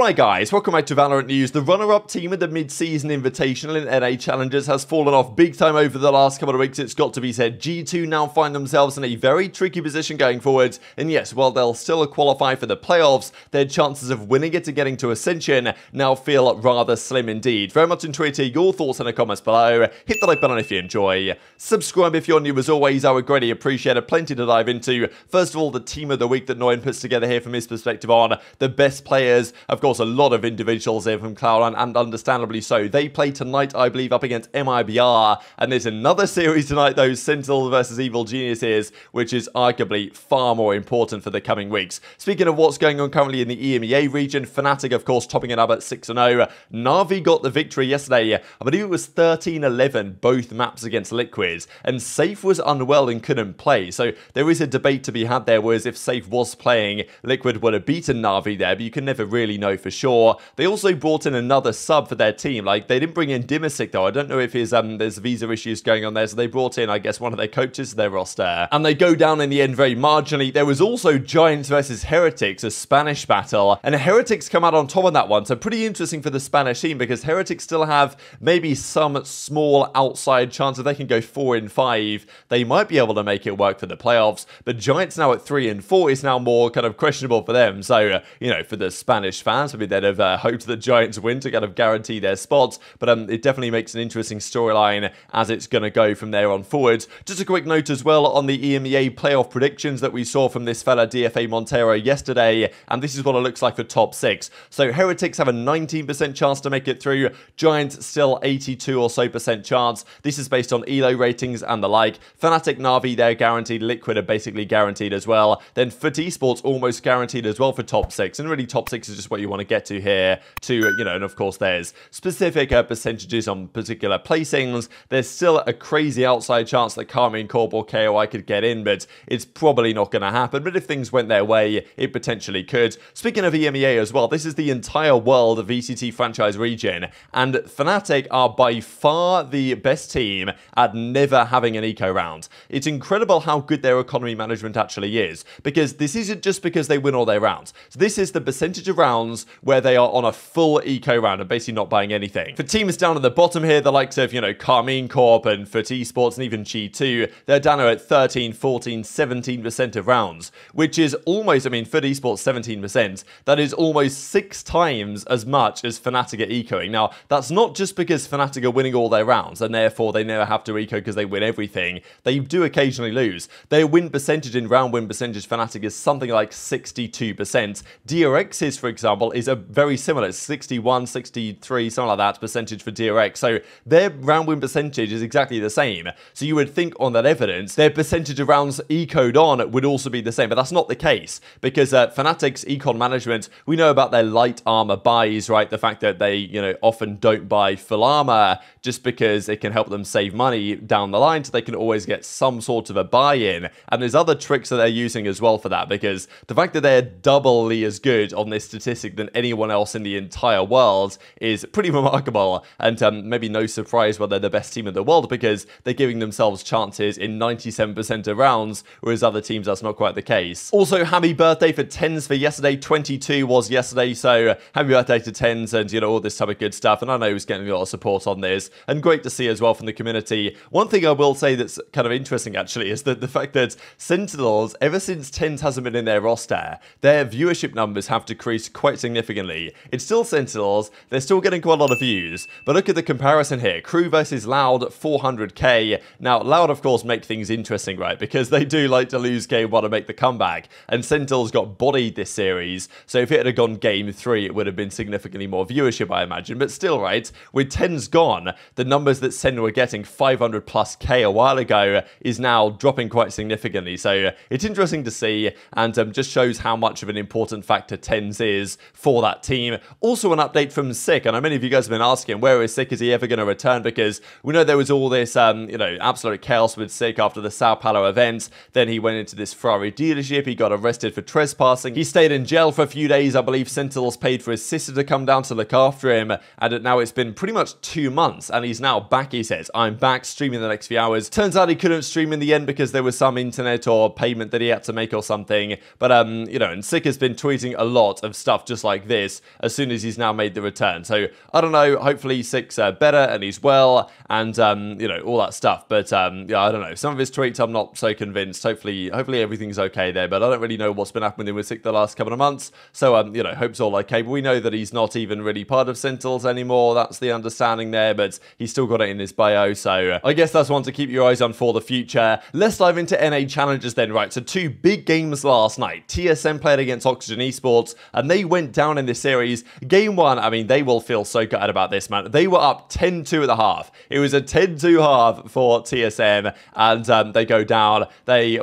Alright guys, welcome back to Valorant News. The runner-up team of the mid-season invitational in NA Challengers has fallen off big time over the last couple of weeks, it's got to be said. G2 now find themselves in a very tricky position going forward, and yes, while they'll still qualify for the playoffs, their chances of winning it and getting to Ascension now feel rather slim indeed. Very much enjoy to hear your thoughts in the comments below. Hit the like button if you enjoy. Subscribe if you're new as always, I would greatly appreciate it. Plenty to dive into. First of all, the team of the week that Noyan puts together here from his perspective on the best players. Of course, a lot of individuals here from Cloud9, and understandably so. They play tonight, I believe, up against MIBR, and there's another series tonight, though, Sentinels versus Evil Geniuses, which is arguably far more important for the coming weeks. Speaking of what's going on currently in the EMEA region, Fnatic, of course, topping it up at 6-0. Na'Vi got the victory yesterday. I believe it was 13-11, both maps against Liquid, and SicK was unwell and couldn't play, so there is a debate to be had there, whereas if SicK was playing, Liquid would have beaten Na'Vi there, but you can never really know for sure. They also brought in another sub for their team. Like, they didn't bring in Dimasic though. I don't know if his there's visa issues going on there, so they brought in, I guess, one of their coaches to their roster, and they go down in the end very marginally. There was also Giants versus Heretics, a Spanish battle, and Heretics come out on top of that one, so pretty interesting for the Spanish team, because Heretics still have maybe some small outside chance if they can go 4-5, they might be able to make it work for the playoffs, but Giants now at 3-4 is now more kind of questionable for them. So you know, for the Spanish fans, maybe they'd have hoped that Giants win to kind of guarantee their spots, but it definitely makes an interesting storyline as it's going to go from there on forwards. Just a quick note as well on the EMEA playoff predictions that we saw from this fella Dephh Montero yesterday, and this is what it looks like for top 6. So Heretics have a 19% chance to make it through, Giants still 82 or so percent chance. This is based on ELO ratings and the like. Fnatic, Na'Vi, they're guaranteed. Liquid are basically guaranteed as well. Then FUT Esports almost guaranteed as well for top 6, and really top 6 is just what you want to get to here to, you know, and of course there's specific percentages on particular placings. There's still a crazy outside chance that Karmine Corp or KOI could get in, but it's probably not going to happen. But if things went their way, it potentially could. Speaking of EMEA as well, this is the entire world of VCT franchise region, and Fnatic are by far the best team at never having an eco round. It's incredible how good their economy management actually is, because this isn't just because they win all their rounds. So this is the percentage of rounds where they are on a full eco round and basically not buying anything. For teams down at the bottom here, the likes of, you know, Karmine Corp and FUT Esports and even G2, they're down at 13, 14, 17% of rounds, which is almost, I mean, FUT Esports 17%, that is almost 6 times as much as Fnatic are ecoing. Now, that's not just because Fnatic are winning all their rounds and therefore they never have to eco because they win everything. They do occasionally lose. Their win percentage in round win percentage Fnatic is something like 62%. DRX's, for example, is a very similar, 61, 63, something like that percentage for DRX. So their round win percentage is exactly the same. So you would think on that evidence, their percentage of rounds ecoed on would also be the same, but that's not the case, because Fnatic's econ management, we know about their light armor buys, right? The fact that they, you know, often don't buy full armor just because it can help them save money down the line, so they can always get some sort of a buy-in. And there's other tricks that they're using as well for that, because the fact that they're doubly as good on this statistic than anyone else in the entire world is pretty remarkable, and maybe no surprise why they're the best team in the world, because they're giving themselves chances in 97% of rounds, whereas other teams that's not quite the case. Also, happy birthday for TenZ for yesterday. 22 was yesterday, so happy birthday to TenZ, and you know, all this type of good stuff. And I know he was getting a lot of support on this, and great to see as well from the community. One thing I will say that's kind of interesting actually is that the fact that Sentinels, ever since TenZ hasn't been in their roster, their viewership numbers have decreased quite significantly. It's still Sentinels, they're still getting quite a lot of views, but look at the comparison here. Crew versus Loud, 400k. Now, Loud, of course, make things interesting, right? Because they do like to lose game 1 and make the comeback, and Sentinels got bodied this series, so if it had gone game 3, it would have been significantly more viewership, I imagine, but still, right, with TenZ gone, the numbers that Sen were getting, 500 plus K a while ago, is now dropping quite significantly, so it's interesting to see, and just shows how much of an important factor TenZ is for that team. Also, an update from SicK. I know many of you guys have been asking, where is SicK? Is he ever going to return? Because we know there was all this, you know, absolute chaos with SicK after the Sao Paulo event. Then he went into this Ferrari dealership. He got arrested for trespassing. He stayed in jail for a few days. I believe Sentinels paid for his sister to come down to look after him. And now it's been pretty much 2 months, and he's now back, he says. I'm back streaming the next few hours. Turns out he couldn't stream in the end because there was some internet or payment that he had to make or something. But, you know, and SicK has been tweeting a lot of stuff just like like this as soon as he's now made the return. So I don't know, hopefully SicK's better and he's well and you know, all that stuff. But yeah, I don't know, some of his tweets I'm not so convinced. Hopefully everything's okay there, but I don't really know what's been happening with SicK the last couple of months. So you know, hope's all okay. But we know that he's not even really part of Sentinels anymore. That's the understanding there, but he's still got it in his bio. So I guess that's one to keep your eyes on for the future. Let's dive into NA challenges then. Right, so two big games last night. TSM played against Oxygen Esports and they went down in this series. Game one, I mean, they will feel so good about this, man. They were up 10-2 at the half. It was a 10-2 half for TSM and they go down. They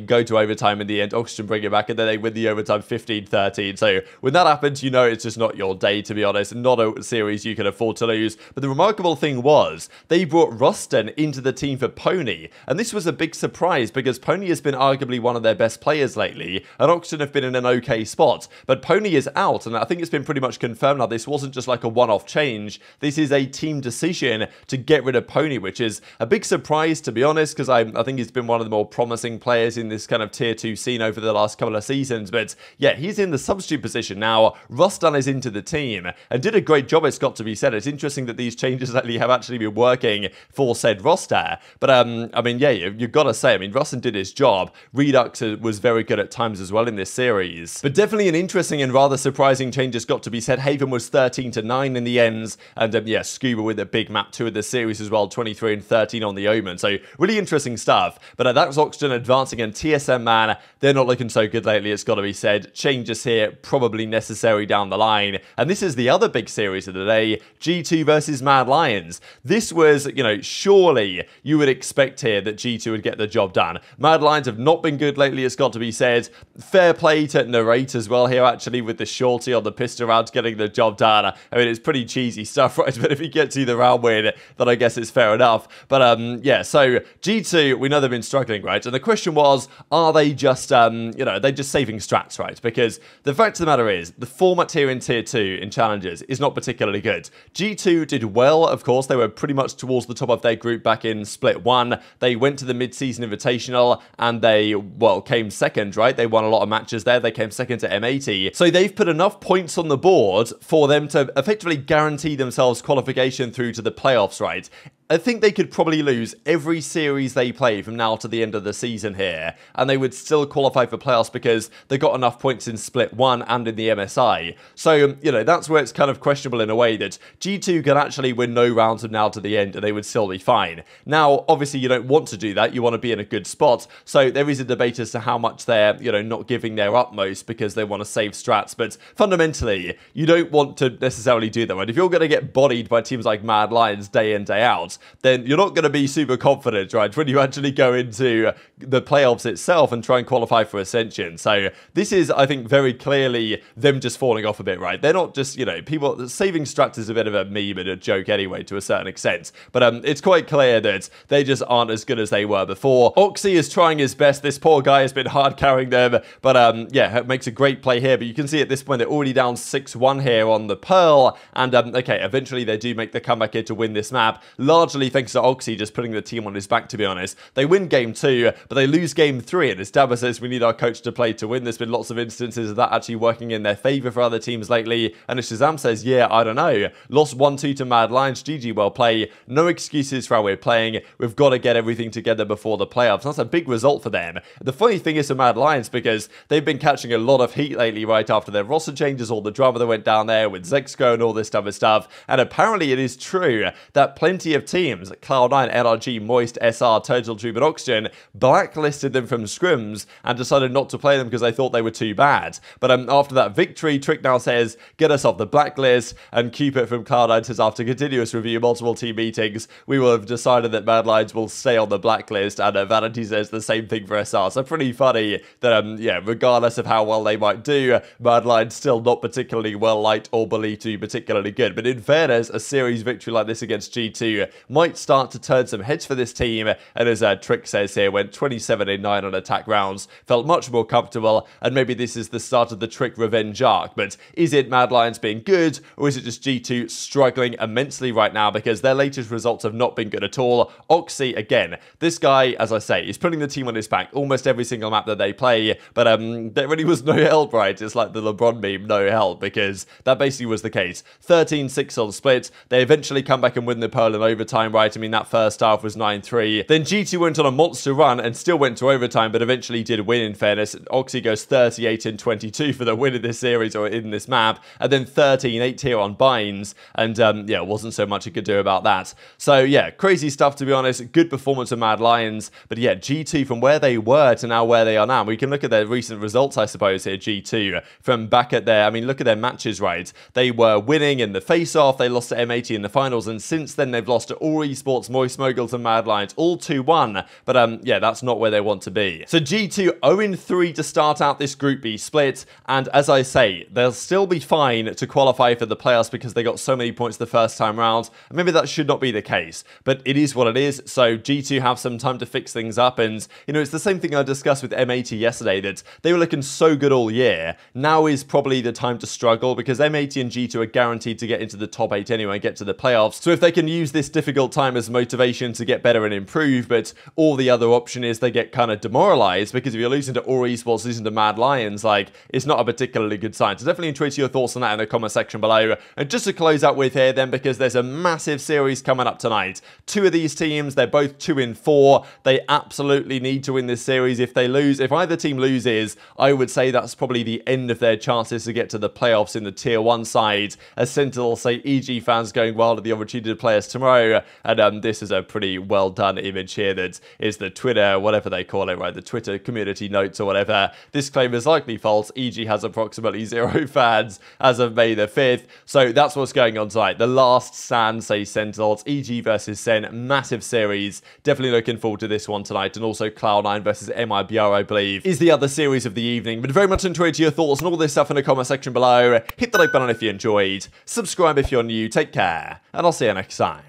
go to overtime in the end. Oxygen bring it back and then they win the overtime 15-13. So when that happens, you know it's just not your day, to be honest. Not a series you can afford to lose. But the remarkable thing was they brought Rosten into the team for Pony. And this was a big surprise because Pony has been arguably one of their best players lately. And Oxygen have been in an okay spot. But Pony is out. And I think it's been pretty much confirmed now. This wasn't just like a one-off change. This is a team decision to get rid of Pony, which is a big surprise, to be honest, because I think he's been one of the more promising players in this kind of tier 2 scene over the last couple of seasons. But yeah, he's in the substitute position now. Rosten is into the team and did a great job, it's got to be said. It's interesting that these changes lately have actually been working for said roster. But I mean, yeah, you've got to say, I mean, Rosten did his job. Redux was very good at times as well in this series. But definitely an interesting and rather surprising change has got to be said. Haven was 13-9 in the ends. And yeah, Scuba with a big map 2 of the series as well, 23-13 on the Omen. So really interesting stuff. But that's Oxygen advancing, and TSM, man, they're not looking so good lately, it's got to be said. Changes here, probably necessary down the line. And this is the other big series of the day, G2 versus Mad Lions. This was, you know, surely you would expect here that G2 would get the job done. Mad Lions have not been good lately, it's got to be said. Fair play to Narrate as well here, actually, with the shorty on the pistol round getting the job done. I mean, it's pretty cheesy stuff, right? But if he gets you the round win, then I guess it's fair enough. But yeah, so G2, we know they've been struggling, right? And the question was, are they just, you know, they're just saving strats, right? Because the fact of the matter is, the format here in Tier 2 in Challenges is not particularly good. G2 did well, of course. They were pretty much towards the top of their group back in Split 1. They went to the mid-season invitational and they, well, came second, right? They won a lot of matches there. They came second to M80. So they've put enough points on the board for them to effectively guarantee themselves qualification through to the playoffs, right? I think they could probably lose every series they play from now to the end of the season here, and they would still qualify for playoffs because they got enough points in Split 1 and in the MSI. So, you know, that's where it's kind of questionable in a way that G2 can actually win no rounds from now to the end and they would still be fine. Now, obviously, you don't want to do that. You want to be in a good spot. So there is a debate as to how much they're, you know, not giving their utmost because they want to save strats. But fundamentally, you don't want to necessarily do that, right? If you're going to get bodied by teams like Mad Lions day in, day out, then you're not going to be super confident, right, when you actually go into the playoffs itself and try and qualify for Ascension. So this is, I think, very clearly them just falling off a bit, right? They're not just, you know, people, saving strats is a bit of a meme and a joke anyway, to a certain extent. But it's quite clear that they just aren't as good as they were before. Oxy is trying his best. This poor guy has been hard carrying them. But yeah, it makes a great play here. But you can see at this point, they're already down 6-1 here on the Pearl. And okay, eventually they do make the comeback here to win this map. Largely thanks to Oxy just putting the team on his back, to be honest. They win game 2, but they lose game 3, and as dapr says, we need our coach to play to win. There's been lots of instances of that actually working in their favour for other teams lately, and as ShahZaM says, yeah, I don't know. Lost 1-2 to Mad Lions, GG, well play. No excuses for how we're playing. We've got to get everything together before the playoffs. That's a big result for them. The funny thing is for Mad Lions, because they've been catching a lot of heat lately right after their roster changes, all the drama that went down there with Zexco and all this type of stuff, and apparently it is true that plenty of teams, Cloud9, NRG, Moist, SR, Turtle Troop, and Oxygen, blacklisted them from scrims and decided not to play them because they thought they were too bad. But after that victory, Trick now says, get us off the blacklist, and Cupid from Cloud9 says, after continuous review, multiple team meetings, we will have decided that Mad Lions will stay on the blacklist, and Vanity says the same thing for SR. So pretty funny that, yeah, regardless of how well they might do, Mad Lions still not particularly well liked or believed to be particularly good. But in fairness, a series victory like this against G2 might start to turn some heads for this team. And as Trick says here, went 27-9 on attack rounds, felt much more comfortable, and maybe this is the start of the Trick revenge arc. But is it Mad Lions being good, or is it just G2 struggling immensely right now because their latest results have not been good at all? Oxy, again, this guy, as I say, is putting the team on his back almost every single map that they play, but there really was no help, right? It's like the LeBron meme, no help, because that basically was the case. 13-6 on split. They eventually come back and win the Pearl in overtime, right? I mean, that first half was 9-3. Then G2 went on a monster run and still went to overtime, but eventually did win, in fairness. Oxy goes 38-22 for the win in this series, or in this map, and then 13-8 here on Binds, and yeah, wasn't so much he could do about that. So yeah, crazy stuff, to be honest. Good performance of Mad Lions, but yeah, G2 from where they were to now where they are now. We can look at their recent results, I suppose, here, G2, from back at their, I mean, look at their matches, right? They were winning in the face-off, they lost to M80 in the finals, and since then they've lost to all esports, Moist Moguls, and Mad Lions, all 2-1, but yeah, that's not where they want to be. So G2 0-3 to start out this Group B split, and as I say, they'll still be fine to qualify for the playoffs because they got so many points the first time round. Maybe that should not be the case, but it is what it is. So G2 have some time to fix things up, and you know, it's the same thing I discussed with M80 yesterday, that they were looking so good all year. Now is probably the time to struggle because M80 and G2 are guaranteed to get into the top 8 anyway and get to the playoffs. So if they can use this difficult time as motivation to get better and improve, but all the other option is they get kind of demoralized, because if you're losing to all esports, losing to Mad Lions, like, it's not a particularly good sign. So definitely tweet your thoughts on that in the comment section below. And just to close out with here then, because there's a massive series coming up tonight. Two of these teams, they're both 2-4. They absolutely need to win this series. If they lose, if either team loses, I would say that's probably the end of their chances to get to the playoffs in the tier 1 side. As Sentinels say, EG fans going wild at the opportunity to play us tomorrow. And this is a pretty well done image here that is the Twitter, whatever they call it, right? The Twitter community notes or whatever. This claim is likely false. EG has approximately 0 fans as of May the 5th. So that's what's going on tonight. The last stand, say Sentinels, EG versus Sen, massive series. Definitely looking forward to this one tonight. And also Cloud9 versus MIBR, I believe, is the other series of the evening. But very much enjoyed your thoughts and all this stuff in the comment section below. Hit the like button if you enjoyed. Subscribe if you're new. Take care. And I'll see you next time.